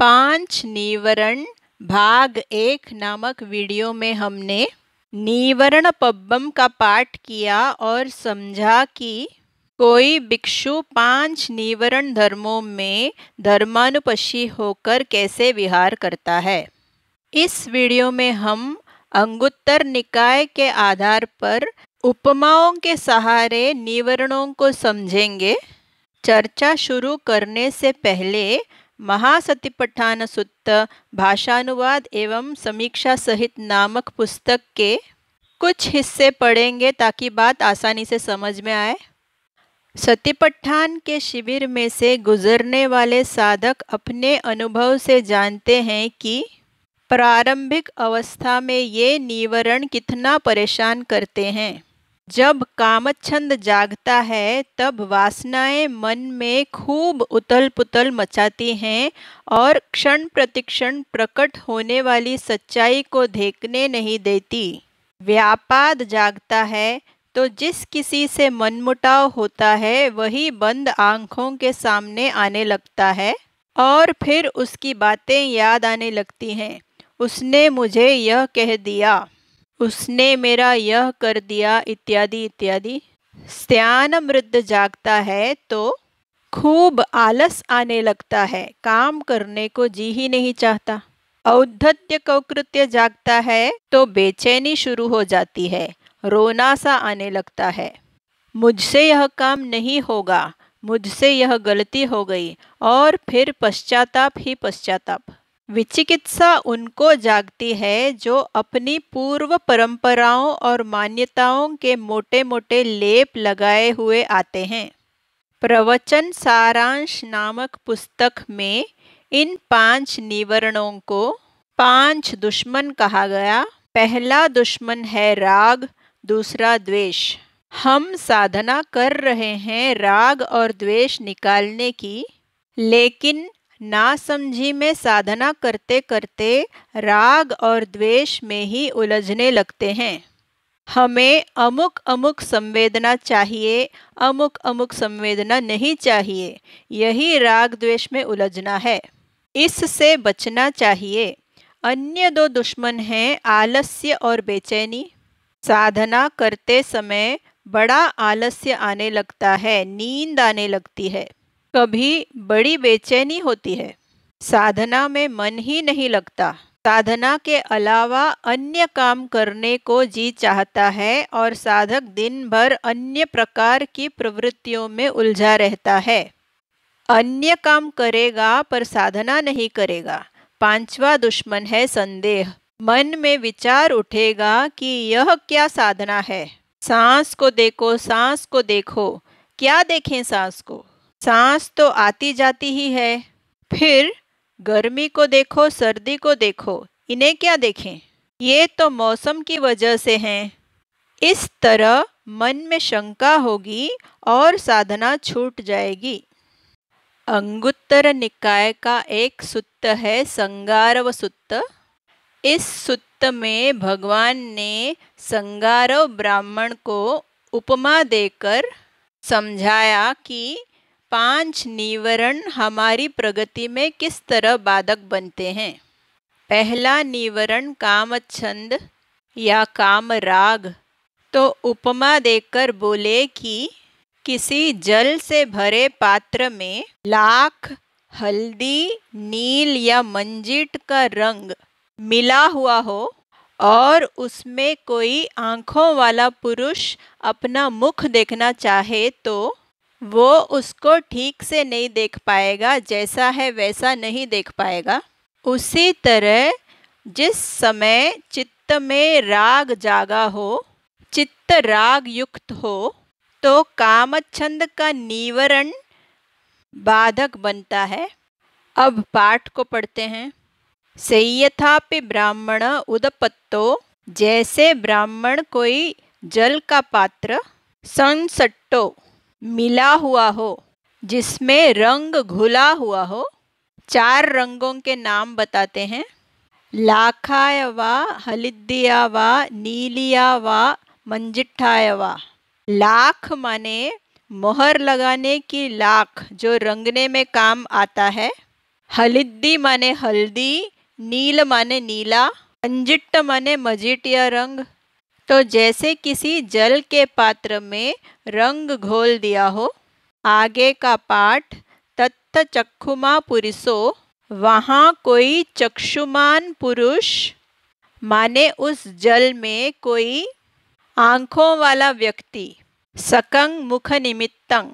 5 नीवरण भाग 1 नामक वीडियो में हमने नीवरण पब्बम का पाठ किया और समझा कि कोई भिक्षु 5 नीवरण धर्मों में धर्मानुपशी होकर कैसे विहार करता है। इस वीडियो में हम अंगुत्तर निकाय के आधार पर उपमाओं के सहारे नीवरणों को समझेंगे। चर्चा शुरू करने से पहले महासतिपट्ठान सुत्त भाषानुवाद एवं समीक्षा सहित नामक पुस्तक के कुछ हिस्से पढ़ेंगे ताकि बात आसानी से समझ में आए। सतिपट्ठान के शिविर में से गुजरने वाले साधक अपने अनुभव से जानते हैं कि प्रारंभिक अवस्था में ये नीवरण कितना परेशान करते हैं। जब कामच्छंद जागता है तब वासनाएं मन में खूब उथल पुथल मचाती हैं और क्षण प्रतिक्षण प्रकट होने वाली सच्चाई को देखने नहीं देती। व्यापाद जागता है तो जिस किसी से मनमुटाव होता है वही बंद आंखों के सामने आने लगता है और फिर उसकी बातें याद आने लगती हैं। उसने मुझे यह कह दिया, उसने मेरा यह कर दिया, इत्यादि इत्यादि। स्त्यान मृद जागता है तो खूब आलस आने लगता है, काम करने को जी ही नहीं चाहता। औद्धत्य कौकृत्य जागता है तो बेचैनी शुरू हो जाती है, रोना सा आने लगता है। मुझसे यह काम नहीं होगा, मुझसे यह गलती हो गई, और फिर पश्चाताप ही पश्चाताप। विचिकित्सा उनको जागती है जो अपनी पूर्व परंपराओं और मान्यताओं के मोटे मोटे लेप लगाए हुए आते हैं। प्रवचन सारांश नामक पुस्तक में इन 5 नीवरणों को 5 दुश्मन कहा गया। पहला दुश्मन है राग, दूसरा द्वेष। हम साधना कर रहे हैं राग और द्वेष निकालने की, लेकिन नासमझी में साधना करते करते राग और द्वेष में ही उलझने लगते हैं। हमें अमुक अमुक संवेदना चाहिए, अमुक अमुक संवेदना नहीं चाहिए, यही राग द्वेष में उलझना है। इससे बचना चाहिए। अन्य 2 दुश्मन हैं आलस्य और बेचैनी। साधना करते समय बड़ा आलस्य आने लगता है, नींद आने लगती है, कभी बड़ी बेचैनी होती है, साधना में मन ही नहीं लगता। साधना के अलावा अन्य काम करने को जी चाहता है और साधक दिन भर अन्य प्रकार की प्रवृत्तियों में उलझा रहता है। अन्य काम करेगा पर साधना नहीं करेगा। 5वां दुश्मन है संदेह। मन में विचार उठेगा कि यह क्या साधना है। सांस को देखो, सांस को देखो। क्या देखें सांस को? सांस तो आती जाती ही है। फिर गर्मी को देखो, सर्दी को देखो, इन्हें क्या देखें? ये तो मौसम की वजह से हैं। इस तरह मन में शंका होगी और साधना छूट जाएगी। अंगुत्तर निकाय का एक सुत्त है संगारव सुत्त। इस सुत्त में भगवान ने संगारव ब्राह्मण को उपमा देकर समझाया कि 5 नीवरण हमारी प्रगति में किस तरह बाधक बनते हैं। पहला नीवरण कामच्छंद या काम राग। तो उपमा देकर बोले कि किसी जल से भरे पात्र में लाख, हल्दी, नील या मंजीट का रंग मिला हुआ हो और उसमें कोई आंखों वाला पुरुष अपना मुख देखना चाहे तो वो उसको ठीक से नहीं देख पाएगा, जैसा है वैसा नहीं देख पाएगा। उसी तरह जिस समय चित्त में राग जागा हो, चित्त राग युक्त हो, तो कामच्छंद का नीवरण बाधक बनता है। अब पाठ को पढ़ते हैं। सेयथापि ब्राह्मण उदपत्तो, जैसे ब्राह्मण कोई जल का पात्र संसट्टो मिला हुआ हो, जिसमें रंग घुला हुआ हो। 4 रंगों के नाम बताते हैं। लाखाय वा, हलिद्दिया वा, नीलिया वा, मंजिट्ठाय वा। लाख माने मोहर लगाने की लाख जो रंगने में काम आता है। हलिद्दी माने हल्दी, नील माने नीला, अंजिट्ट माने मजीठिया रंग। तो जैसे किसी जल के पात्र में रंग घोल दिया हो। आगे का पाठ, तत्त चक्षुमा पुरुषो, वहाँ कोई चक्षुमान पुरुष माने उस जल में कोई आंखों वाला व्यक्ति, सकंग मुख निमित्तंग,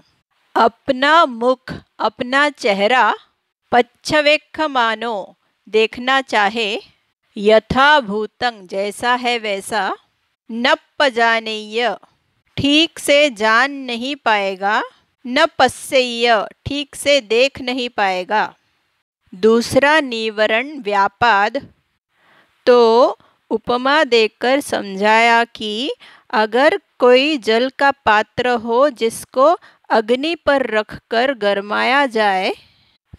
अपना मुख अपना चेहरा, पच्छवेक्ख मानो देखना चाहे, यथाभूतं जैसा है वैसा, न जानेय ठीक से जान नहीं पाएगा, न पश्येय ठीक से देख नहीं पाएगा। दूसरा निवरण व्यापाद, तो उपमा देकर समझाया कि अगर कोई जल का पात्र हो जिसको अग्नि पर रखकर गरमाया जाए,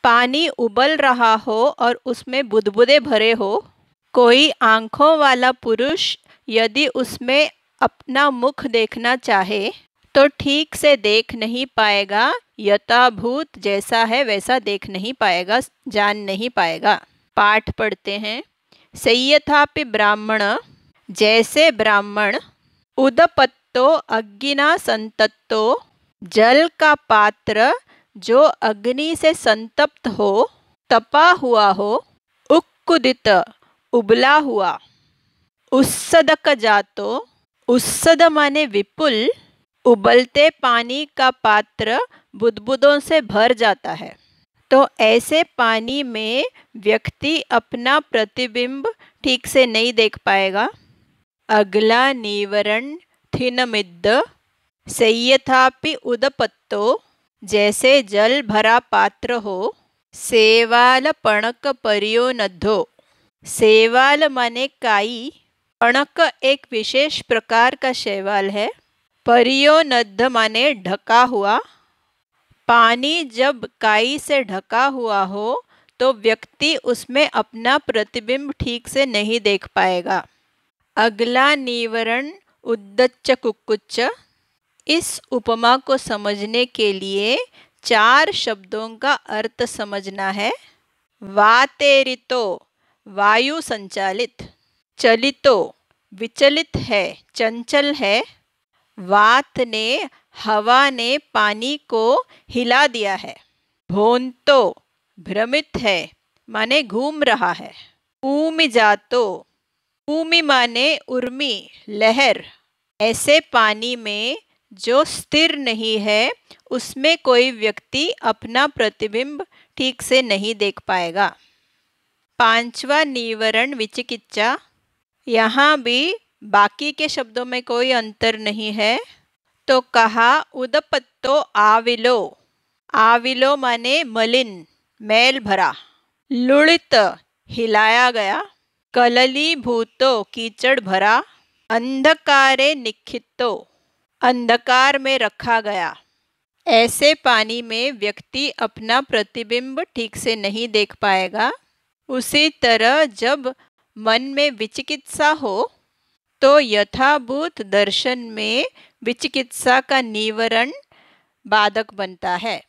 पानी उबल रहा हो और उसमें बुदबुदे भरे हो, कोई आंखों वाला पुरुष यदि उसमें अपना मुख देखना चाहे तो ठीक से देख नहीं पाएगा, यथाभूत जैसा है वैसा देख नहीं पाएगा, जान नहीं पाएगा। पाठ पढ़ते हैं। सय्यथापि ब्राह्मण, जैसे ब्राह्मण, उदपत्तो अग्निना संतप्तो, जल का पात्र जो अग्नि से संतप्त हो, तपा हुआ हो, उक्कुदित उबला हुआ, उत्सदक जातो, उत्सद माने विपुल, उबलते पानी का पात्र बुदबुदों से भर जाता है। तो ऐसे पानी में व्यक्ति अपना प्रतिबिंब ठीक से नहीं देख पाएगा। अगला निवरण थिनमिद्द, सय्यथापि उदपत्तो, जैसे जल भरा पात्र हो, सेवाल पणक परियोनद्धो, सेवाल माने काई, पणक एक विशेष प्रकार का शैवाल है, परियोनद्ध माने ढका हुआ। पानी जब काई से ढका हुआ हो तो व्यक्ति उसमें अपना प्रतिबिंब ठीक से नहीं देख पाएगा। अगला निवरण उद्दच्च कुक्कुच्च, इस उपमा को समझने के लिए 4 शब्दों का अर्थ समझना है। वातेरितो वायु संचालित, चलितो विचलित है, चंचल है, वात ने हवा ने पानी को हिला दिया है, भोंतो भ्रमित है माने घूम रहा है, ऊमि जातो, ऊमि माने उर्मी लहर, ऐसे पानी में जो स्थिर नहीं है उसमें कोई व्यक्ति अपना प्रतिबिंब ठीक से नहीं देख पाएगा। 5वां निवरण विचिकिच्छा, यहाँ भी बाकी के शब्दों में कोई अंतर नहीं है। तो कहा उदपत्तो आविलो, आविलो माने मलिन मैल भरा, लुड़ित हिलाया गया, कललीभूतो कीचड़ भरा, अंधकारे निक्षिप्तो अंधकार में रखा गया। ऐसे पानी में व्यक्ति अपना प्रतिबिंब ठीक से नहीं देख पाएगा। उसी तरह जब मन में विचिकित्सा हो तो यथाभूत दर्शन में विचिकित्सा का निवरण बाधक बनता है।